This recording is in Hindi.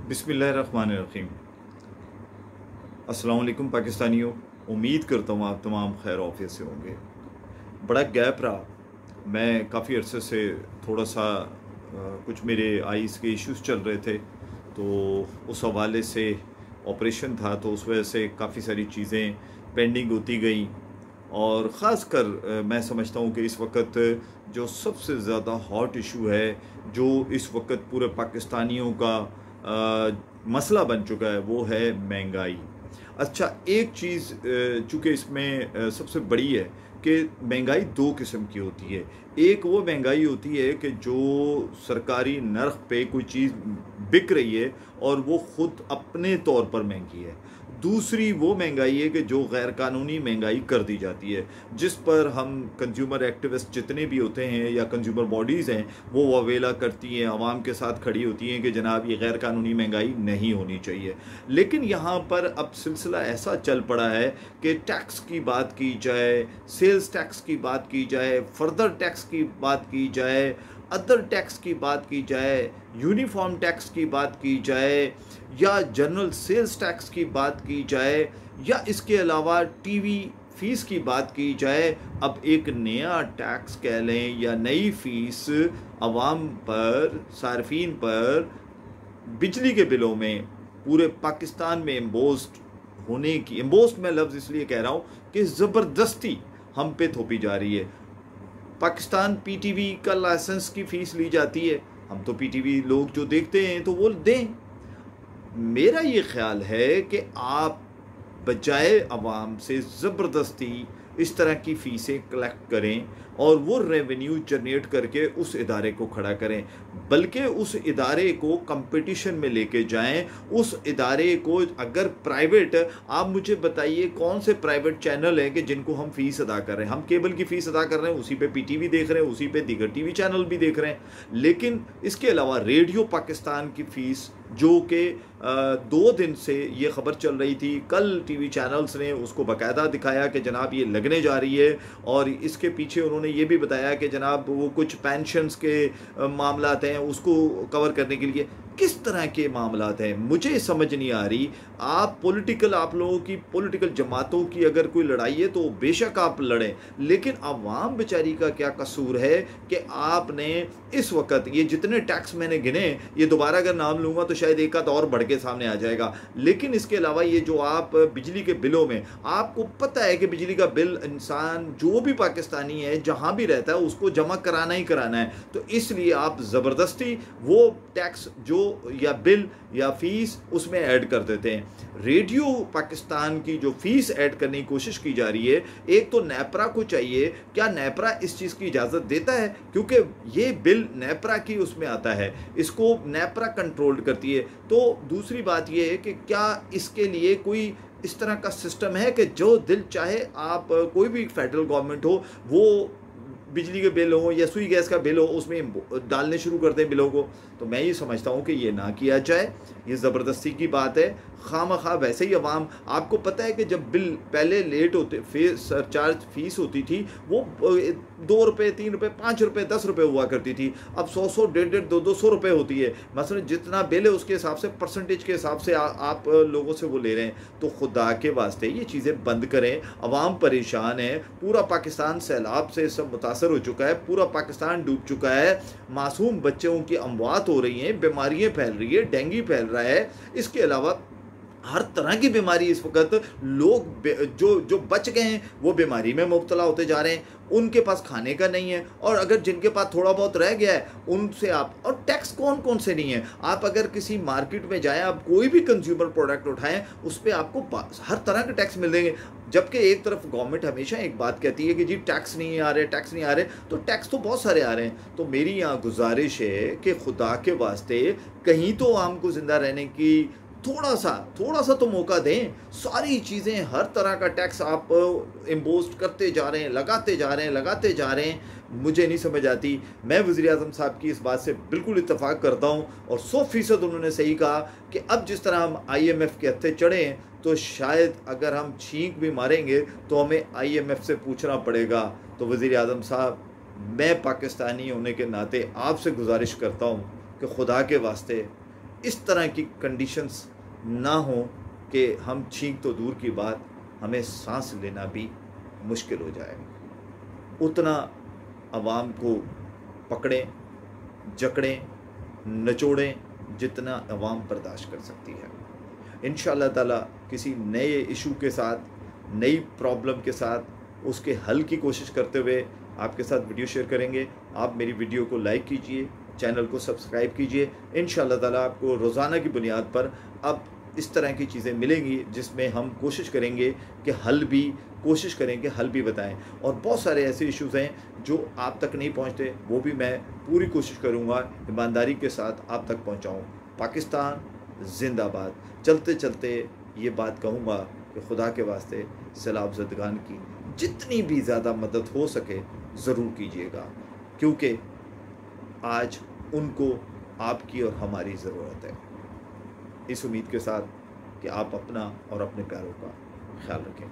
बिस्मिल्लाहिर्रहमानिर्रहीम। अस्सलाम वालेकुम पाकिस्तानियों। उम्मीद करता हूँ आप तमाम खैर ऑफिस से होंगे। बड़ा गैप रहा, मैं काफ़ी अरसे से थोड़ा सा कुछ मेरे आइज़ के इश्यूज़ चल रहे थे, तो उस हवाले से ऑपरेशन था, तो उस वजह से काफ़ी सारी चीज़ें पेंडिंग होती गई। और ख़ास कर मैं समझता हूँ कि इस वक्त जो सबसे ज़्यादा हॉट इशू है, जो इस वक्त पूरे पाकिस्तानियों का मसला बन चुका है, वो है महंगाई। अच्छा, एक चीज़ चूँकि इसमें सबसे बड़ी है कि महंगाई दो किस्म की होती है। एक वो महंगाई होती है कि जो सरकारी नर्ख पे कोई चीज़ बिक रही है और वो ख़ुद अपने तौर पर महंगी है। दूसरी वो महंगाई है कि जो गैर कानूनी महंगाई कर दी जाती है, जिस पर हम कंज्यूमर एक्टिविस्ट जितने भी होते हैं या कंज्यूमर बॉडीज़ हैं, वो अवेला करती हैं, आवाम के साथ खड़ी होती हैं कि जनाब ये गैर कानूनी महंगाई नहीं होनी चाहिए। लेकिन यहाँ पर अब सिलसिला ऐसा चल पड़ा है कि टैक्स की बात की जाए, सेल्स टैक्स की बात की जाए, फर्दर टैक्स की बात की जाए, अदर टैक्स की बात की जाए, यूनिफॉर्म टैक्स की बात की जाए, या जनरल सेल्स टैक्स की बात की जाए, या इसके अलावा टीवी फ़ीस की बात की जाए, अब एक नया टैक्स कह लें या नई फ़ीस अवाम पर, सार्फिन पर बिजली के बिलों में पूरे पाकिस्तान में इम्पोज्ड होने की, इम्पोज्ड मैं लफ्ज़ इसलिए कह रहा हूँ कि ज़बरदस्ती हम पे थोपी जा रही है। पाकिस्तान पीटीवी का लाइसेंस की फ़ीस ली जाती है, हम तो पीटीवी लोग जो देखते हैं तो वो दें। मेरा ये ख्याल है कि आप बजाय अवाम से ज़बरदस्ती इस तरह की फ़ीसें कलेक्ट करें और वो रेवेन्यू जनरेट करके उस इदारे को खड़ा करें, बल्कि उस इदारे को कंपटीशन में लेके जाएं। उस इदारे को अगर प्राइवेट, आप मुझे बताइए कौन से प्राइवेट चैनल हैं कि जिनको हम फ़ीस अदा कर रहे हैं? हम केबल की फ़ीस अदा कर रहे हैं, उसी पे पीटीवी देख रहे हैं, उसी पे दीगर टीवी चैनल भी देख रहे हैं। लेकिन इसके अलावा रेडियो पाकिस्तान की फ़ीस, जो कि 2 दिन से ये ख़बर चल रही थी, कल टीवी चैनल्स ने उसको बाकायदा दिखाया कि जनाब ये लगने जा रही है, और इसके पीछे उन्होंने ये भी बताया कि जनाब वो कुछ पेंशन्स के मामलात हैं, उसको कवर करने के लिए। किस तरह के मामलात हैं मुझे समझ नहीं आ रही। आप लोगों की पॉलिटिकल जमातों की अगर कोई लड़ाई है तो बेशक आप लड़ें, लेकिन अवाम बेचारी का क्या कसूर है कि आपने इस वक्त ये जितने टैक्स मैंने गिने, ये दोबारा अगर नाम लूँगा तो शायद एक आध और बढ़ के सामने आ जाएगा। लेकिन इसके अलावा ये जो आप बिजली के बिलों में, आपको पता है कि बिजली का बिल इंसान जो भी पाकिस्तानी है जहाँ भी रहता है उसको जमा कराना ही कराना है, तो इसलिए आप ज़बरदस्ती वो टैक्स जो या बिल या फ़ीस उसमें ऐड कर देते हैं। रेडियो पाकिस्तान की जो फ़ीस ऐड करने की कोशिश की जा रही है, एक तो नेपरा को चाहिए, क्या नेपरा इस चीज़ की इजाज़त देता है? क्योंकि ये बिल नेपरा की उसमें आता है, इसको नेपरा कंट्रोल करती है। तो दूसरी बात ये है कि क्या इसके लिए कोई इस तरह का सिस्टम है कि जो दिल चाहे आप, कोई भी फेडरल गवर्नमेंट हो, वो बिजली के बिल हो या सुई गैस का बिल हो उसमें डालने शुरू कर दें बिलों को? तो मैं ये समझता हूँ कि ये ना किया जाए, ये ज़बरदस्ती की बात है। खामखा वैसे ही अवाम, आपको पता है कि जब बिल पहले लेट होते, सरचार्ज फ़ीस होती थी, वो 2 रुपये, 3 रुपये, 5 रुपये, 10 रुपये हुआ करती थी। अब 100, 150, 200 रुपये होती है। मसलन जितना बिल है उसके हिसाब से, परसेंटेज के हिसाब से आप लोगों से वो ले रहे हैं। तो खुदा के वास्ते ये चीज़ें बंद करें। अवाम परेशान है, पूरा पाकिस्तान सैलाब से सब मुतासर हो चुका है, पूरा पाकिस्तान डूब चुका है, मासूम बच्चों की अमवात हो रही हैं, बीमारियाँ फैल रही है, डेंगू फैल रहा है, इसके अलावा हर तरह की बीमारी इस वक्त, लोग जो बच गए हैं वो बीमारी में मुब्तला होते जा रहे हैं, उनके पास खाने का नहीं है, और अगर जिनके पास थोड़ा बहुत रह गया है उनसे आप, और टैक्स कौन कौन से नहीं है, आप अगर किसी मार्केट में जाएं, आप कोई भी कंज्यूमर प्रोडक्ट उठाएं, उस पर आपको हर तरह के टैक्स मिल देंगे। जबकि एक तरफ गवर्नमेंट हमेशा एक बात कहती है कि जी टैक्स नहीं आ रहे, टैक्स नहीं आ रहे, तो टैक्स तो बहुत सारे आ रहे हैं। तो मेरी यहाँ गुजारिश है कि खुदा के वास्ते कहीं तो आम को ज़िंदा रहने की थोड़ा सा तो मौका दें। सारी चीज़ें, हर तरह का टैक्स आप इम्पोज करते जा रहे हैं, लगाते जा रहे हैं। मुझे नहीं समझ आती। मैं वज़ीर-ए-आज़म साहब की इस बात से बिल्कुल इत्तफ़ाक़ करता हूँ, और 100% उन्होंने सही कहा कि अब जिस तरह हम IMF के हत्थे चढ़े हैं, तो शायद अगर हम छींक भी मारेंगे तो हमें IMF से पूछना पड़ेगा। तो वज़ीर-ए-आज़म साहब, मैं पाकिस्तानी होने के नाते आपसे गुजारिश करता हूँ कि खुदा के वास्ते इस तरह की कंडीशंस ना हो कि हम छींक तो दूर की बात, हमें सांस लेना भी मुश्किल हो जाए। उतना आवाम को पकड़ें, जकड़ें, नचोड़ें जितना आवाम बर्दाश्त कर सकती है। इंशाअल्लाह ताला किसी नए इशू के साथ, नई प्रॉब्लम के साथ उसके हल की कोशिश करते हुए आपके साथ वीडियो शेयर करेंगे। आप मेरी वीडियो को लाइक कीजिए, चैनल को सब्सक्राइब कीजिए। इंशाअल्लाह ताला आपको रोज़ाना की बुनियाद पर अब इस तरह की चीज़ें मिलेंगी जिसमें हम कोशिश करेंगे कि हल भी बताएं। और बहुत सारे ऐसे इश्यूज़ हैं जो आप तक नहीं पहुंचते, वो भी मैं पूरी कोशिश करूंगा ईमानदारी के साथ आप तक पहुंचाऊं। पाकिस्तान जिंदाबाद। चलते चलते ये बात कहूँगा कि खुदा के वास्ते सैलाब ज़दगान की जितनी भी ज़्यादा मदद हो सके ज़रूर कीजिएगा, क्योंकि आज उनको आपकी और हमारी ज़रूरत है। इस उम्मीद के साथ कि आप अपना और अपने प्यारों का ख्याल रखें।